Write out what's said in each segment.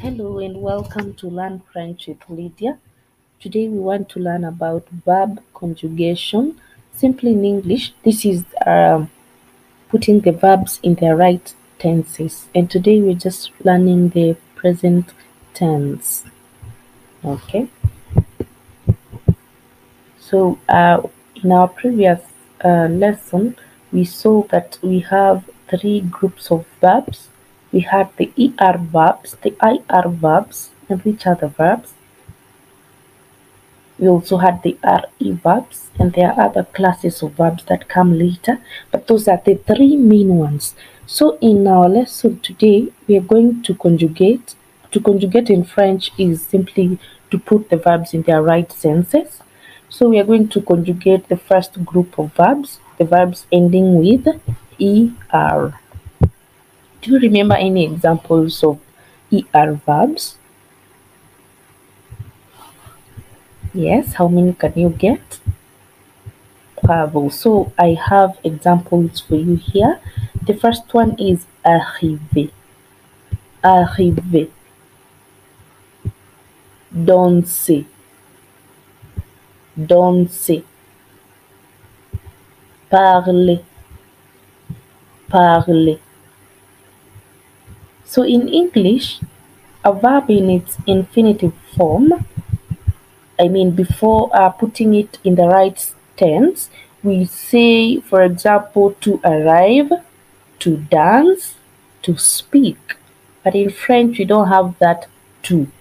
Hello and welcome to Learn French with Lydia. Today we want to learn about verb conjugation. Simply in English, this is putting the verbs in their right tenses. And today we're just learning the present tense. Okay. So in our previous lesson, we saw that we have three groups of verbs. We had the ER verbs, the IR verbs, and which are the verbs? We also had the RE verbs, and there are other classes of verbs that come later, but those are the three main ones. So in our lesson today, we are going to conjugate. To conjugate in French is simply to put the verbs in their right senses. So we are going to conjugate the first group of verbs, the verbs ending with ER. Do you remember any examples of ER verbs? Yes, how many can you get? Bravo. So I have examples for you here. The first one is arriver. Arriver. Danser. Danser. Parler. Parler. So in English, a verb in its infinitive form, before putting it in the right tense, we say, for example, to arrive, to dance, to speak. But in French, we don't have that to.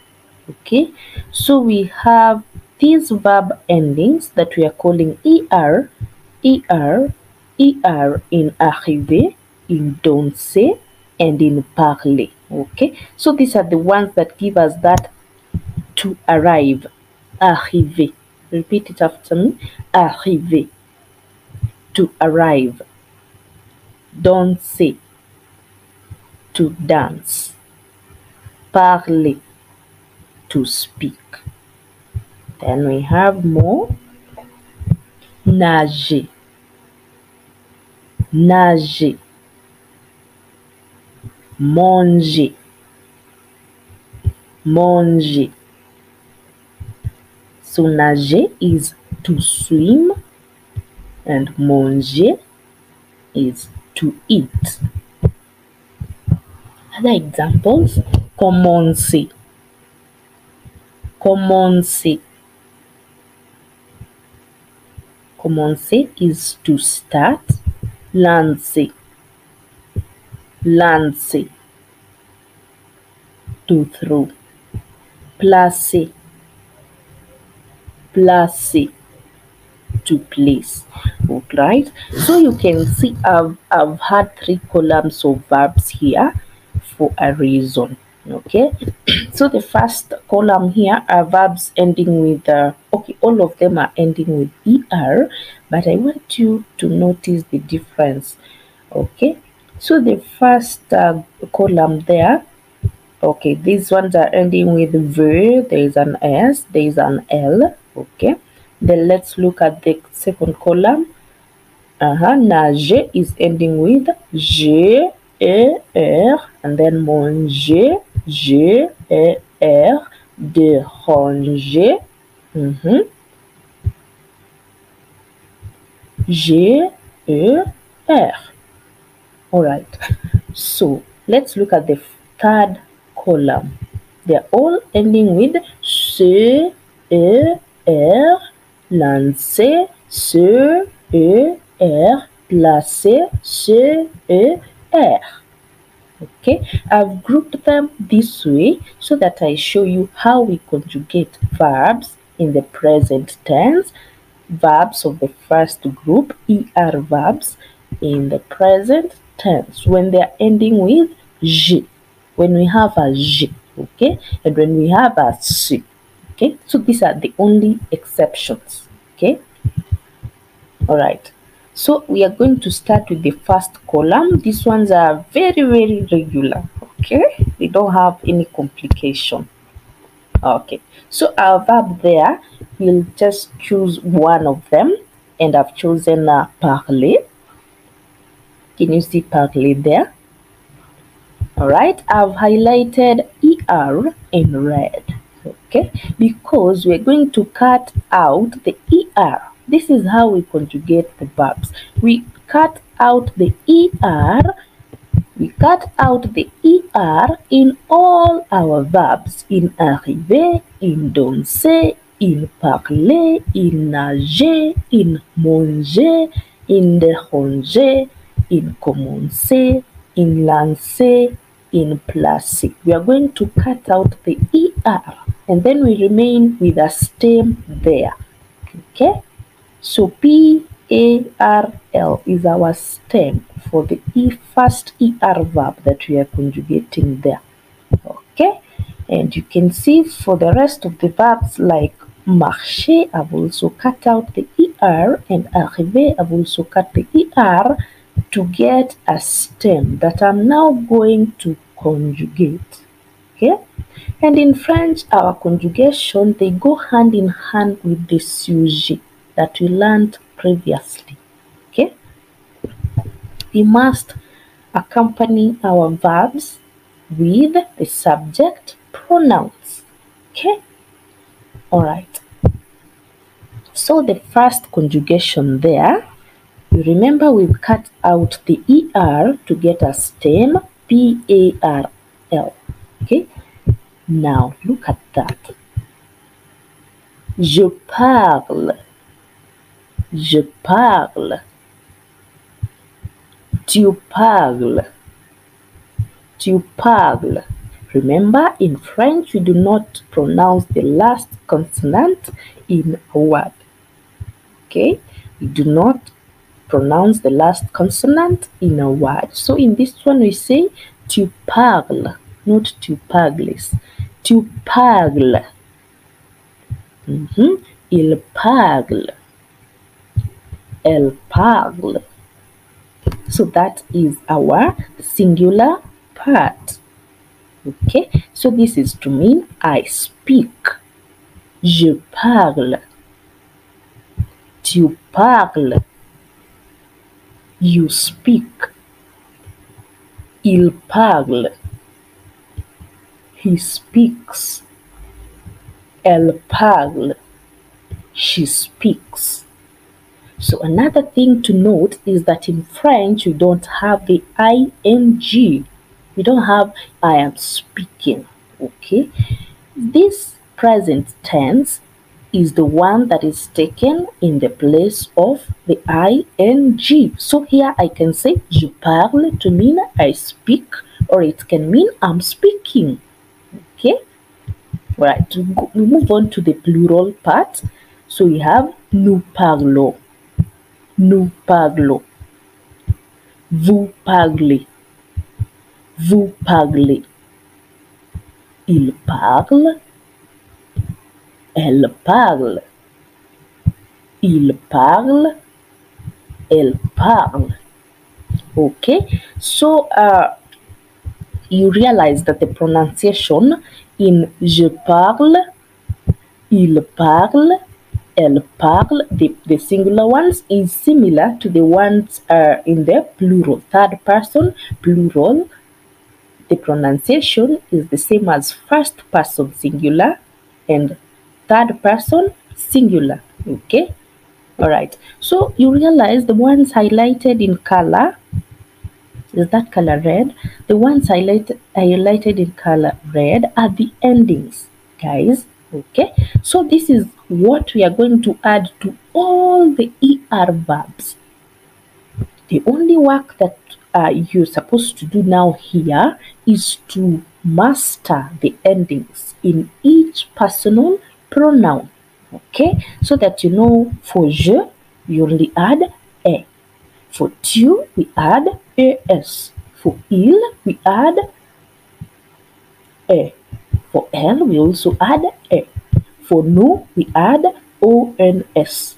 Okay, so we have these verb endings that we are calling er, in arriver, in danser, and in parler. Okay, so these are the ones that give us that to arrive. Arriver. Repeat it after me. Arriver. To arrive. Danser. To dance. Parler. To speak. Then we have more. Nager. Nager. Manger. Manger. So nager is to swim and manger is to eat. Other examples: commencer. Commencer. Commencer is to start. Lancer. Lancer. To throw. Placer. Placer. To place. Right, so you can see I've had three columns of verbs here for a reason. Okay, so the first column here are verbs ending with all of them are ending with er, but I want you to notice the difference. Okay, so the first column there, okay, these ones are ending with ver, there is an s, there is an l. Okay, then let's look at the second column. Nager is ending with g, e, r, and then manger, g, e, r, de ranger, g, e, r. Alright, so let's look at the third column. They're all ending with c, e, r, lancer, c, e, r, placer, c, e, r. Okay, I've grouped them this way so that I show you how we conjugate verbs in the present tense. Verbs of the first group, er verbs, in the present tense when they are ending with j, when we have a j, okay, and when we have a c. Okay, so these are the only exceptions. Okay, all right, so we are going to start with the first column. These ones are very regular. Okay, they don't have any complication. Okay, so our verb there, we'll just choose one of them, and I've chosen parler. Can you see parler there? All right, I've highlighted ER in red. Okay, because we're going to cut out the ER. This is how we conjugate the verbs. We cut out the ER. We cut out the ER in all our verbs. In arriver, in danser, in parler, in nager, in manger, in déranger, in commencer, in lancer, in placer. We are going to cut out the ER and then we remain with a stem there. Okay? So PARL is our stem for the first ER verb that we are conjugating there. Okay, and you can see for the rest of the verbs like marcher, I've also cut out the ER, and arriver, I've also cut the ER to get a stem that I'm now going to conjugate. Okay, and in French, our conjugation, they go hand in hand with the sujet that we learned previously. Okay, we must accompany our verbs with the subject pronouns. Okay, all right. So the first conjugation there, you remember we've cut out the ER to get a stem PARL. Okay, now look at that. Je parle. Je parle. Tu parles. Tu parles. Remember, in French, we do not pronounce the last consonant in a word. Okay? We do not pronounce the last consonant in a word. So in this one, we say tu parles, not tu parles. Tu parles. Il parle. Elle parle. So that is our singular part. Okay, so this is to mean I speak. Je parle. Tu parles. You speak. Il parle. He speaks. Elle parle. She speaks. So another thing to note is that in French, we don't have the ing. We don't have I am speaking. Okay. This present tense is the one that is taken in the place of the ing. So here I can say je parle to mean I speak, or it can mean I'm speaking. Okay. Right. We move on to the plural part. So we have nous parlons. Nous parlons. Vous parlez. Vous parlez. Il parle. Elle parle. Il parle. Elle parle. Okay, so you realize that the pronunciation in je parle, il parle, elle parle, the singular ones, is similar to the ones in the plural, third person plural. The pronunciation is the same as first person singular and third person singular. Okay, all right. So you realize the ones highlighted in color, is that color red? The ones highlighted in color red are the endings, guys. Okay, so this is what we are going to add to all the ER verbs. The only work that you're supposed to do now here is to master the endings in each personal pronoun. Okay, so that you know for je, we only add e. For tu, we add es. For il, we add e. For elle, we also add e. For nous, we add ons.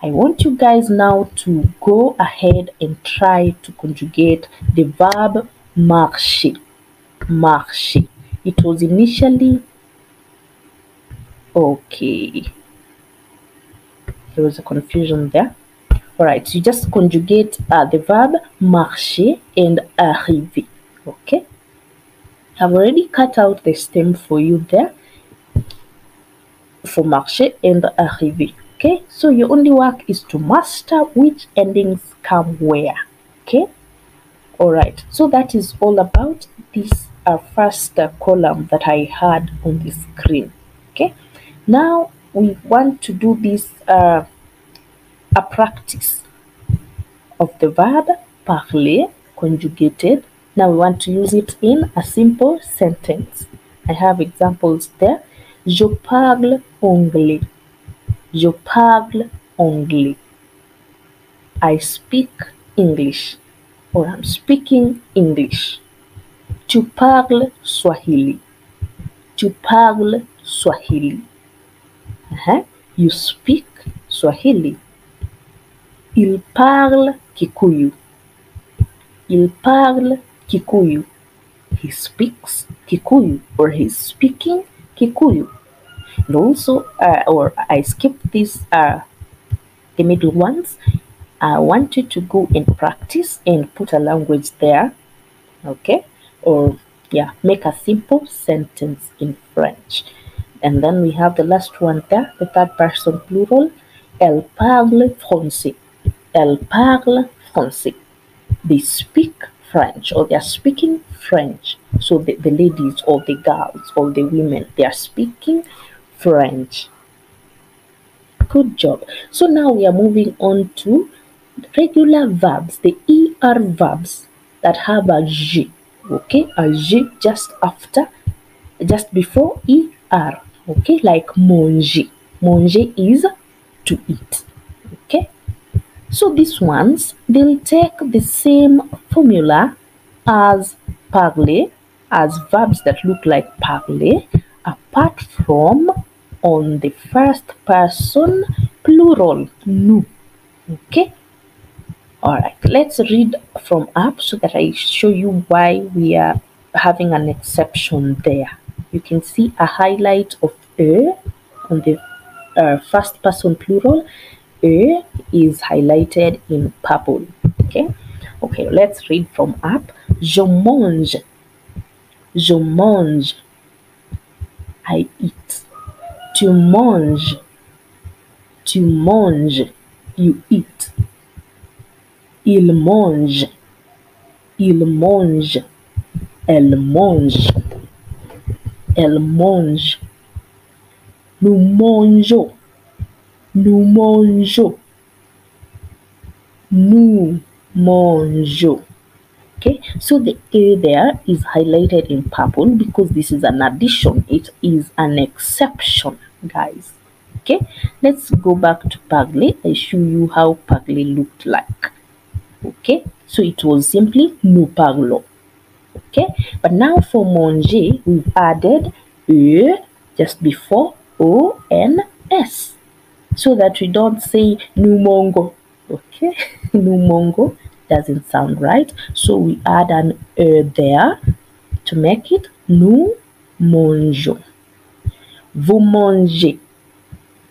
I want you guys now to go ahead and try to conjugate the verb marcher. Marcher. It was initially okay. There was a confusion there. Alright, so you just conjugate the verb marcher and arriver. Okay? I've already cut out the stem for you there for marcher and arriver. Okay, so your only work is to master which endings come where. Okay, all right. So that is all about this first column that I had on the screen. Okay, now we want to do this a practice of the verb parler conjugated. Now we want to use it in a simple sentence. I have examples there. Je parle anglais. Je parle anglais. I speak English, or I'm speaking English. Tu parles Swahili. Tu parles Swahili. You speak Swahili. Il parle Kikuyu. Il parle Kikuyu. He speaks Kikuyu, or he's speaking Kikuyu. And also, or I skipped the middle ones. I want you to go and practice and put a language there, okay? Or yeah, make a simple sentence in French. And then we have the last one there, the third person plural. Elle parle français. Elle parle français. They speak French, or they are speaking French. So the ladies or the girls or the women, they are speaking French. Good job. So now we are moving on to regular verbs, the ER verbs that have a G. Okay, a G just after, just before ER. Okay, like manger. Manger is to eat. Okay, so these ones, they'll take the same formula as parler, as verbs that look like parler, apart from on the first person plural, nous. Okay, all right, let's read from up so that I show you why we are having an exception there. You can see a highlight of on the first person plural. Is highlighted in purple. Okay, let's read from up. Je mange. Je mange. I eat. Tu manges. Tu manges. You eat. Il mange. Il mange. Elle mange. Elle mange. Nous mangeons. Nous mangeons. Nous mangeons. Okay, so the A there is highlighted in purple because this is an addition. It is an exception, guys. Okay, let's go back to parler. I show you how parler looked like. Okay, so it was simply nous parlons. Okay, but now for manger, we've added E just before O and S, so that we don't say nous mangeons. Okay, nous mangeons doesn't sound right, so we add an E there to make it nous mangeons. Vous mangez.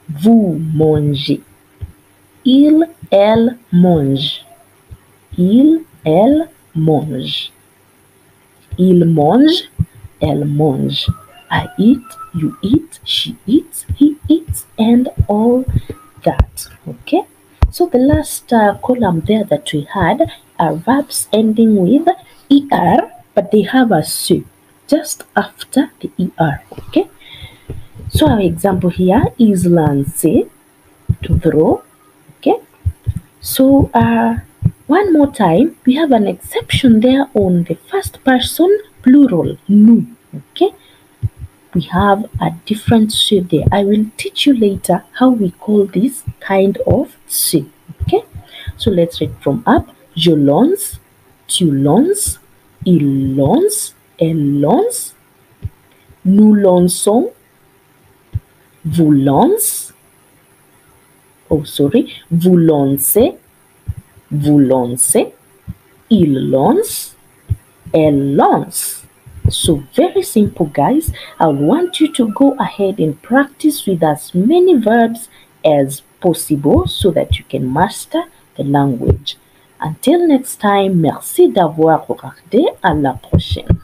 Vous mangez. Il, elle mange. Il, elle mange. Il mange, elle mange. I eat, you eat, she eats, he eats, and all that. Okay, so the last column there that we had are verbs ending with er, but they have a se just after the er. Okay, so our example here is lancer, to throw. Okay, so one more time, we have an exception there on the first person plural, nous. Okay, we have a different se there. I will teach you later how we call this kind of se. Okay, so let's read from up. Je lance, tu lances, il lance, elle lance, nous lançons, vous lancez, vous lancez, vous lancez, il lance, elle lance. So very simple, guys. I want you to go ahead and practice with as many verbs as possible so that you can master the language. Until next time, merci d'avoir regardé. À la prochaine.